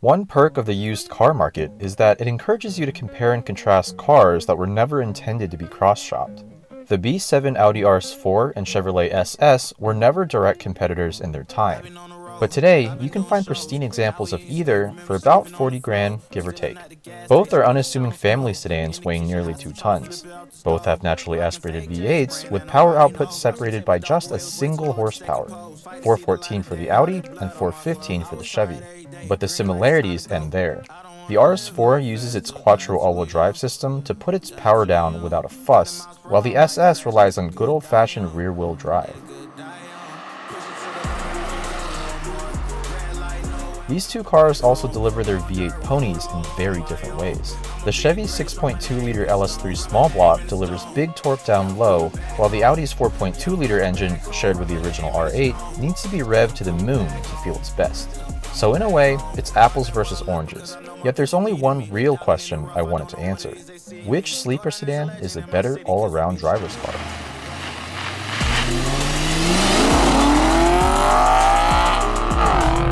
One perk of the used car market is that it encourages you to compare and contrast cars that were never intended to be cross-shopped. The B7 Audi RS4 and Chevrolet SS were never direct competitors in their time. But today, you can find pristine examples of either for about 40 grand, give or take. Both are unassuming family sedans weighing nearly 2 tons. Both have naturally aspirated V8s with power outputs separated by just a single horsepower, 414 for the Audi and 415 for the Chevy. But the similarities end there. The RS4 uses its quattro all-wheel drive system to put its power down without a fuss, while the SS relies on good old-fashioned rear-wheel drive. These two cars also deliver their V8 ponies in very different ways. The Chevy's 6.2-liter LS3 small block delivers big torque down low, while the Audi's 4.2-liter engine, shared with the original R8, needs to be revved to the moon to feel its best. So in a way, it's apples versus oranges. Yet there's only one real question I wanted to answer. Which sleeper sedan is a better all-around driver's car?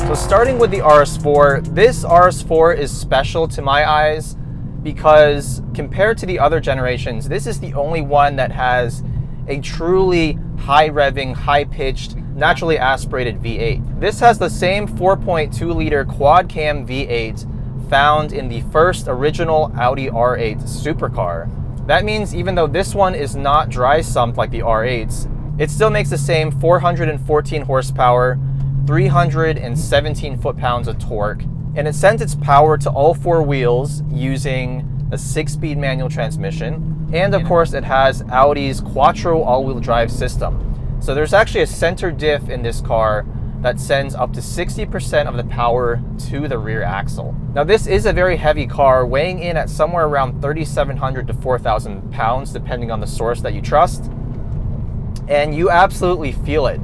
So starting with the RS4, this RS4 is special to my eyes because compared to the other generations, this is the only one that has a truly high-revving, high-pitched, naturally aspirated V8. This has the same 4.2-liter quad-cam V8 found in the first original Audi R8 supercar. That means even though this one is not dry-sumped like the R8s, it still makes the same 414 horsepower, 317 foot-pounds of torque, and it sends its power to all 4 wheels using a 6-speed manual transmission, and of course it has Audi's quattro all-wheel drive system. So there's actually a center diff in this car that sends up to 60% of the power to the rear axle. Now this is a very heavy car, weighing in at somewhere around 3,700 to 4,000 pounds, depending on the source that you trust, and you absolutely feel it.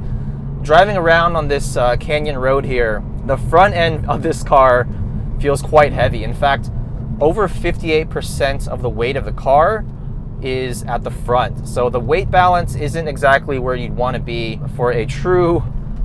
Driving around on this canyon road here, the front end of this car feels quite heavy. In fact, over 58% of the weight of the car is at the front. So the weight balance isn't exactly where you'd want to be for a true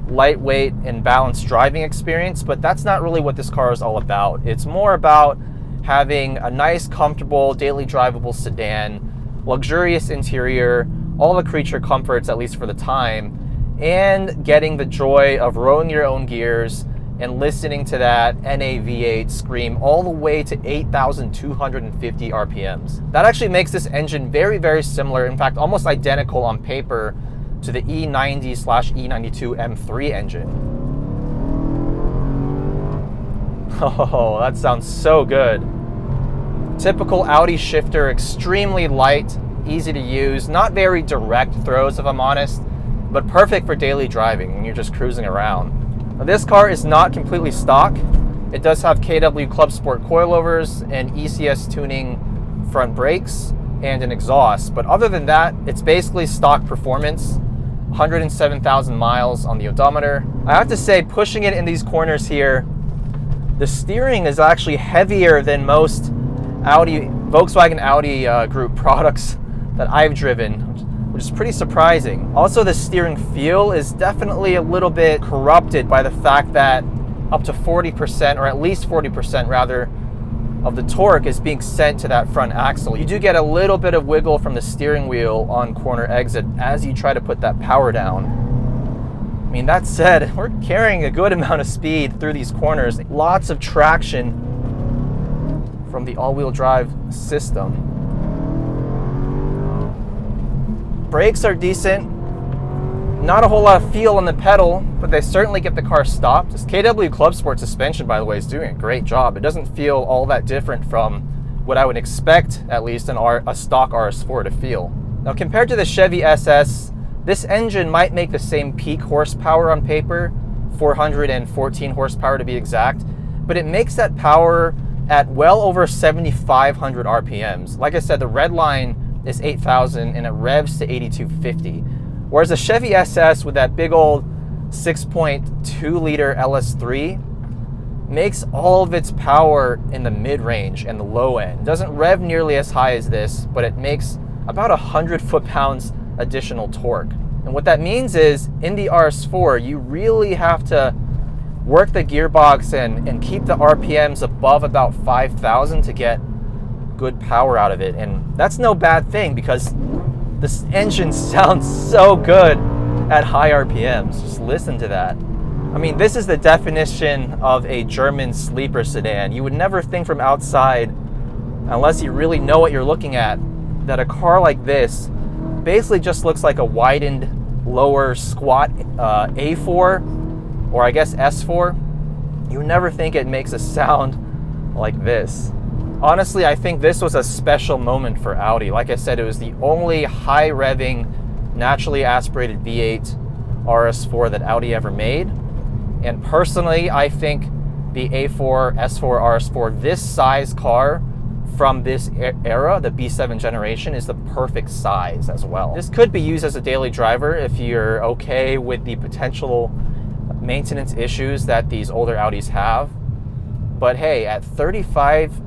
lightweight and balanced driving experience, but that's not really what this car is all about. It's more about having a nice, comfortable, daily drivable sedan, luxurious interior, all the creature comforts, at least for the time, and getting the joy of rolling your own gears and listening to that NA V8 scream all the way to 8,250 RPMs. That actually makes this engine very, very similar, in fact, almost identical on paper to the E90/E92 M3 engine. Oh, that sounds so good. Typical Audi shifter, extremely light, easy to use, not very direct throws if I'm honest, but perfect for daily driving when you're just cruising around. Now, this car is not completely stock. It does have KW Club Sport coilovers and ECS tuning front brakes and an exhaust, but other than that, it's basically stock performance. 107,000 miles on the odometer. I have to say, pushing it in these corners here, the steering is actually heavier than most Volkswagen Audi group products that I've driven, which is pretty surprising. Also, the steering feel is definitely a little bit corrupted by the fact that up to 40%, or at least 40% rather, of the torque is being sent to that front axle. You do get a little bit of wiggle from the steering wheel on corner exit as you try to put that power down. I mean, that said, we're carrying a good amount of speed through these corners. Lots of traction from the all-wheel drive system. Brakes are decent. Not a whole lot of feel on the pedal, but they certainly get the car stopped. This KW Club Sport suspension, by the way, is doing a great job. It doesn't feel all that different from what I would expect, at least, a stock RS4 to feel. Now, compared to the Chevy SS, this engine might make the same peak horsepower on paper, 414 horsepower to be exact, but it makes that power at well over 7,500 RPMs. Like I said, the red line is 8,000 and it revs to 8,250. Whereas the Chevy SS with that big old 6.2 liter LS3 makes all of its power in the mid-range and the low end. It doesn't rev nearly as high as this, but it makes about 100 foot-pounds additional torque. And what that means is, in the RS4, you really have to work the gearbox and keep the RPMs above about 5,000 to get good power out of it. And that's no bad thing because this engine sounds so good at high RPMs. Just listen to that. I mean, this is the definition of a German sleeper sedan. You would never think from outside, unless you really know what you're looking at, that a car like this basically just looks like a widened lower squat A4, or I guess S4. You would never think it makes a sound like this. Honestly, I think this was a special moment for Audi. Like I said, it was the only high revving, naturally aspirated V8 RS4 that Audi ever made. And personally, I think the A4, S4, RS4, this size car from this era, the B7 generation, is the perfect size as well. This could be used as a daily driver if you're okay with the potential maintenance issues that these older Audis have. But hey, at 35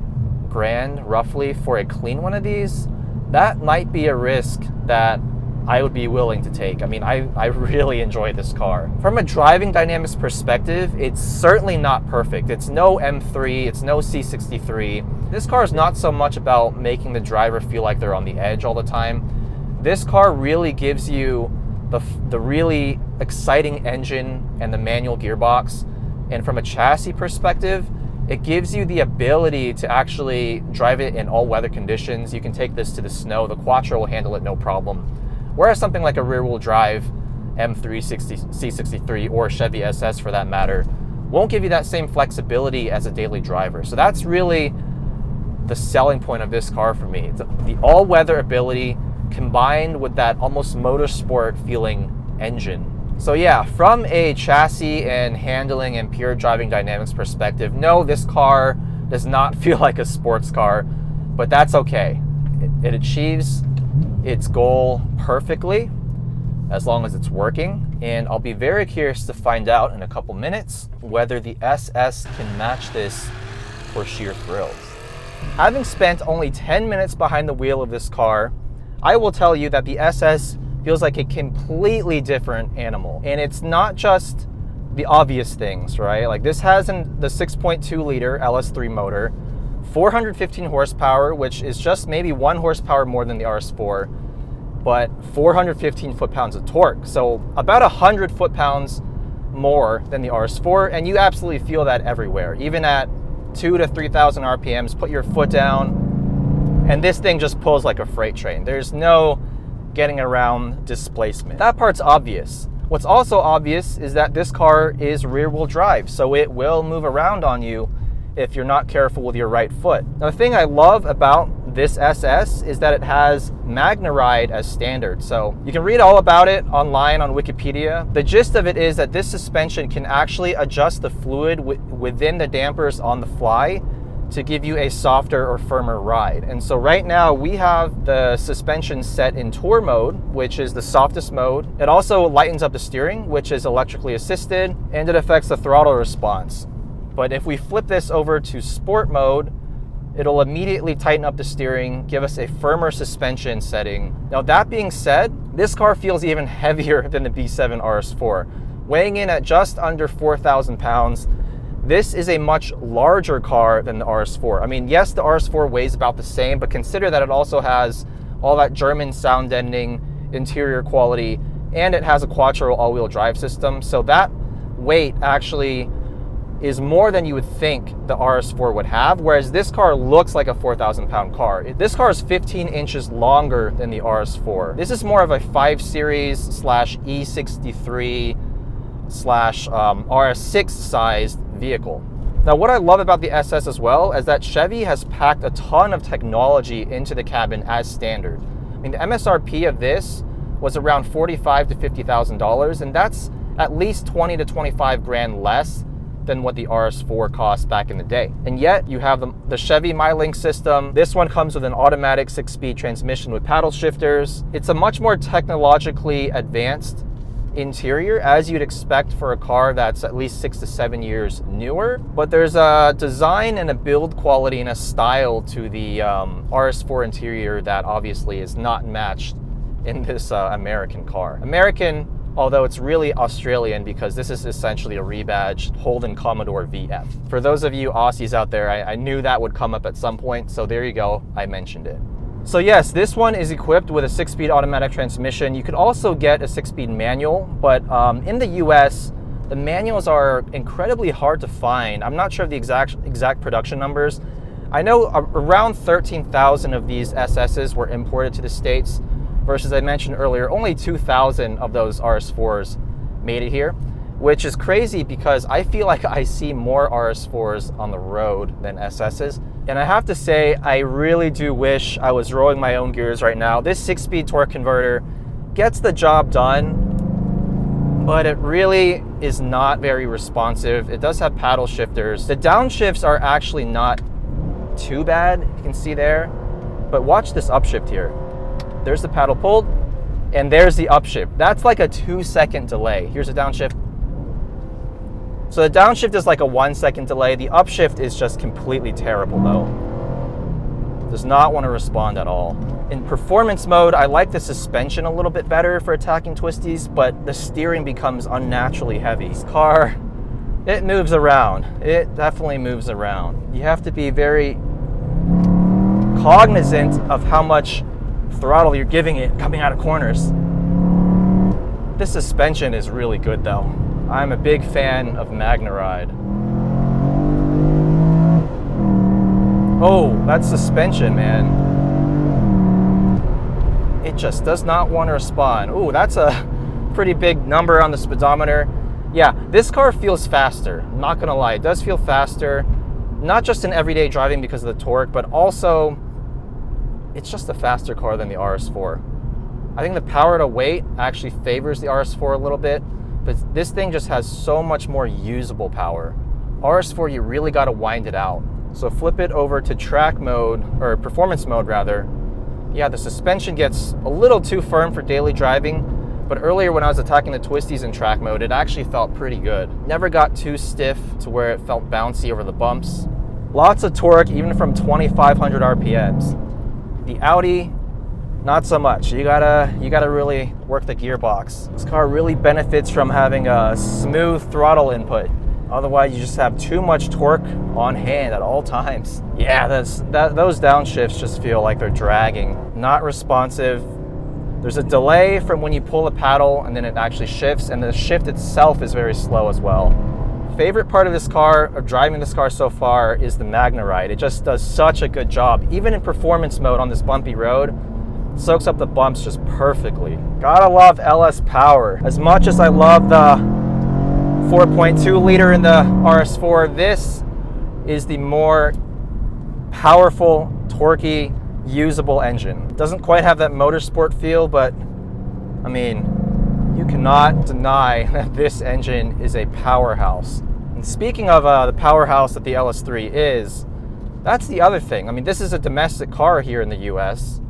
grand roughly for a clean one of these, that might be a risk that I would be willing to take. I mean, I really enjoy this car. From a driving dynamics perspective, it's certainly not perfect. It's no M3, it's no C63. This car is not so much about making the driver feel like they're on the edge all the time. This car really gives you the really exciting engine and the manual gearbox. And from a chassis perspective, it gives you the ability to actually drive it in all weather conditions. You can take this to the snow. The Quattro will handle it no problem. Whereas something like a rear-wheel drive M3 C63 or Chevy SS for that matter won't give you that same flexibility as a daily driver. So that's really the selling point of this car for me. The all-weather ability combined with that almost motorsport feeling engine. So yeah, from a chassis and handling and pure driving dynamics perspective, no, this car does not feel like a sports car, but that's okay. It achieves its goal perfectly as long as it's working. And I'll be very curious to find out in a couple minutes whether the SS can match this for sheer thrills. Having spent only 10 minutes behind the wheel of this car, I will tell you that the SS feels like a completely different animal. And it's not just the obvious things, right? Like this has the 6.2 liter LS3 motor, 415 horsepower, which is just maybe 1 horsepower more than the RS4, but 415 foot-pounds of torque. So about 100 foot-pounds more than the RS4, and you absolutely feel that everywhere. Even at 2,000 to 3,000 RPMs, put your foot down, and this thing just pulls like a freight train. There's no getting around displacement. That part's obvious. What's also obvious is that this car is rear-wheel drive, so it will move around on you if you're not careful with your right foot. Now, the thing I love about this SS is that it has Magna Ride as standard. So you can read all about it online on Wikipedia. The gist of it is that this suspension can actually adjust the fluid within the dampers on the fly to give you a softer or firmer ride. And so right now we have the suspension set in Tour mode, which is the softest mode. It also lightens up the steering, which is electrically assisted, and it affects the throttle response. But if we flip this over to Sport mode, it'll immediately tighten up the steering, give us a firmer suspension setting. Now that being said, this car feels even heavier than the B7 RS4. Weighing in at just under 4,000 pounds, this is a much larger car than the RS4. I mean, yes, the RS4 weighs about the same, but consider that it also has all that German sound deadening interior quality, and it has a Quattro all-wheel drive system. So that weight actually is more than you would think the RS4 would have, whereas this car looks like a 4,000 pound car. This car is 15 inches longer than the RS4. This is more of a 5 Series / E63 / RS6 sized vehicle. Now, what I love about the SS as well is that Chevy has packed a ton of technology into the cabin as standard. I mean, the MSRP of this was around $45,000 to $50,000, and that's at least 20 to 25 grand less than what the RS4 cost back in the day. And yet you have the Chevy MyLink system. This one comes with an automatic 6-speed transmission with paddle shifters. It's a much more technologically advanced interior, as you'd expect for a car that's at least 6 to 7 years newer. But there's a design and a build quality and a style to the RS4 interior that obviously is not matched in this American car. American although it's really Australian because this is essentially a rebadged Holden Commodore VF. For those of you Aussies out there, I knew that would come up at some point, so there you go, I mentioned it. So yes, this one is equipped with a 6-speed automatic transmission. You could also get a 6-speed manual, but in the US, the manuals are incredibly hard to find. I'm not sure of the exact production numbers. I know around 13,000 of these SSs were imported to the States, versus I mentioned earlier, only 2,000 of those RS4s made it here, which is crazy because I feel like I see more RS4s on the road than SSs. And I have to say, I really do wish I was rolling my own gears right now. This 6-speed torque converter gets the job done, but it really is not very responsive. It does have paddle shifters. The downshifts are actually not too bad, you can see there, but watch this upshift here. There's the paddle pulled, and there's the upshift. That's like a 2-second delay. Here's a downshift. So the downshift is like a 1-second delay. The upshift is just completely terrible though. Does not want to respond at all. In performance mode, I like the suspension a little bit better for attacking twisties, but the steering becomes unnaturally heavy. This car, it moves around. It definitely moves around. You have to be very cognizant of how much throttle you're giving it coming out of corners. This suspension is really good though. I'm a big fan of MagneRide. Oh, that suspension, man. It just does not want to respond. Oh, that's a pretty big number on the speedometer. Yeah, this car feels faster. I'm not gonna lie, it does feel faster. Not just in everyday driving because of the torque, but also it's just a faster car than the RS4. I think the power to weight actually favors the RS4 a little bit, but this thing just has so much more usable power. RS4, you really got to wind it out. So flip it over to track mode, or performance mode rather. Yeah, the suspension gets a little too firm for daily driving, but earlier when I was attacking the twisties in track mode, it actually felt pretty good. Never got too stiff to where it felt bouncy over the bumps. Lots of torque, even from 2,500 RPMs. The Audi, not so much. You gotta really work the gearbox. This car really benefits from having a smooth throttle input. Otherwise, you just have too much torque on hand at all times. Yeah, those downshifts just feel like they're dragging. Not responsive. There's a delay from when you pull the paddle and then it actually shifts, and the shift itself is very slow as well. Favorite part of this car, of driving this car so far, is the MagneRide. It just does such a good job. Even in performance mode on this bumpy road, soaks up the bumps just perfectly. Gotta love LS power. As much as I love the 4.2 liter in the RS4, this is the more powerful, torquey, usable engine. It doesn't quite have that motorsport feel, but I mean, you cannot deny that this engine is a powerhouse. And speaking of the powerhouse that the LS3 is, that's the other thing. I mean, this is a domestic car here in the US,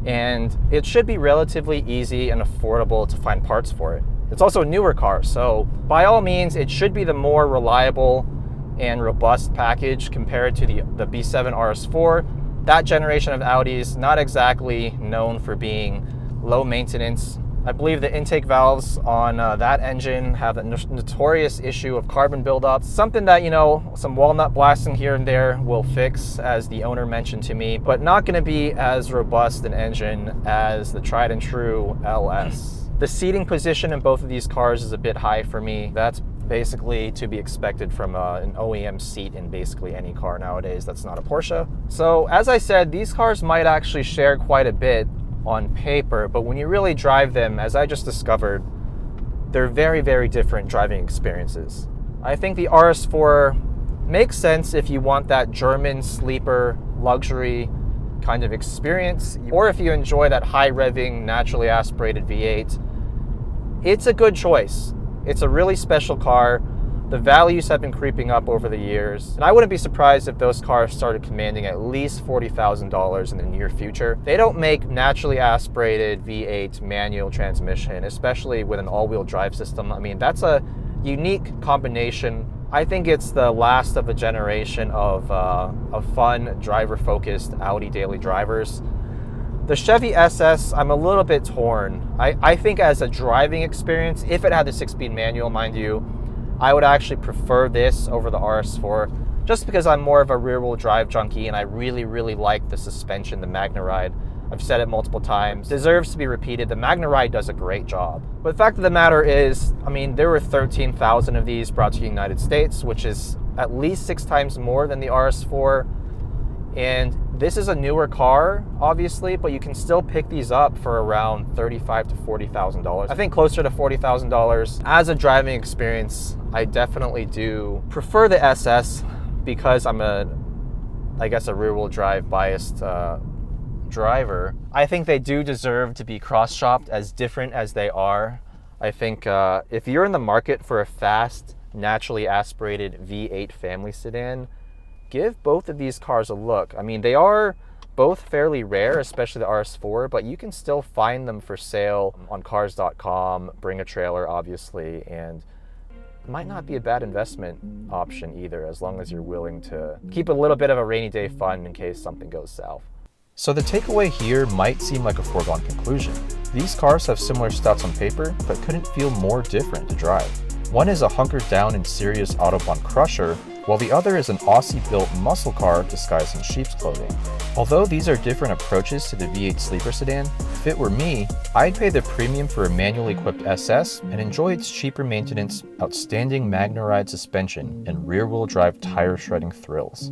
and it should be relatively easy and affordable to find parts for it. It's also a newer car, so by all means, it should be the more reliable and robust package compared to the B7 RS4. That generation of Audis, not exactly known for being low maintenance. I believe the intake valves on that engine have a notorious issue of carbon buildup. Something that, you know, some walnut blasting here and there will fix, as the owner mentioned to me, but not going to be as robust an engine as the tried and true LS. The seating position in both of these cars is a bit high for me. That's basically to be expected from an OEM seat in basically any car nowadays that's not a Porsche. So as I said, these cars might actually share quite a bit on paper, but when you really drive them, as I just discovered, they're very, very different driving experiences. I think the RS4 makes sense if you want that German sleeper luxury kind of experience, or if you enjoy that high revving, naturally aspirated V8. It's a good choice. It's a really special car. The values have been creeping up over the years, and I wouldn't be surprised if those cars started commanding at least $40,000 in the near future. They don't make naturally aspirated V8 manual transmission, especially with an all-wheel drive system. I mean, that's a unique combination. I think it's the last of a generation of fun, driver-focused Audi daily drivers. The Chevy SS, I'm a little bit torn. I think as a driving experience, if it had the 6-speed manual, mind you, I would actually prefer this over the RS4, just because I'm more of a rear-wheel drive junkie and I really, really like the suspension, the MagneRide. I've said it multiple times. Deserves to be repeated. The MagneRide does a great job. But the fact of the matter is, I mean, there were 13,000 of these brought to the United States, which is at least 6 times more than the RS4. And this is a newer car, obviously, but you can still pick these up for around $35,000 to $40,000. I think closer to $40,000. As a driving experience, I definitely do prefer the SS because I'm I guess a rear-wheel drive biased driver. I think they do deserve to be cross-shopped, as different as they are. I think if you're in the market for a fast, naturally aspirated V8 family sedan, give both of these cars a look. I mean, they are both fairly rare, especially the RS4, but you can still find them for sale on cars.com, bring a trailer, obviously, and it might not be a bad investment option either, as long as you're willing to keep a little bit of a rainy day fund in case something goes south. So the takeaway here might seem like a foregone conclusion. These cars have similar stats on paper, but couldn't feel more different to drive. One is a hunkered down and serious Autobahn crusher, while the other is an Aussie-built muscle car disguised in sheep's clothing. Although these are different approaches to the V8 sleeper sedan, if it were me, I'd pay the premium for a manually equipped SS and enjoy its cheaper maintenance, outstanding MagneRide suspension, and rear-wheel drive tire shredding thrills.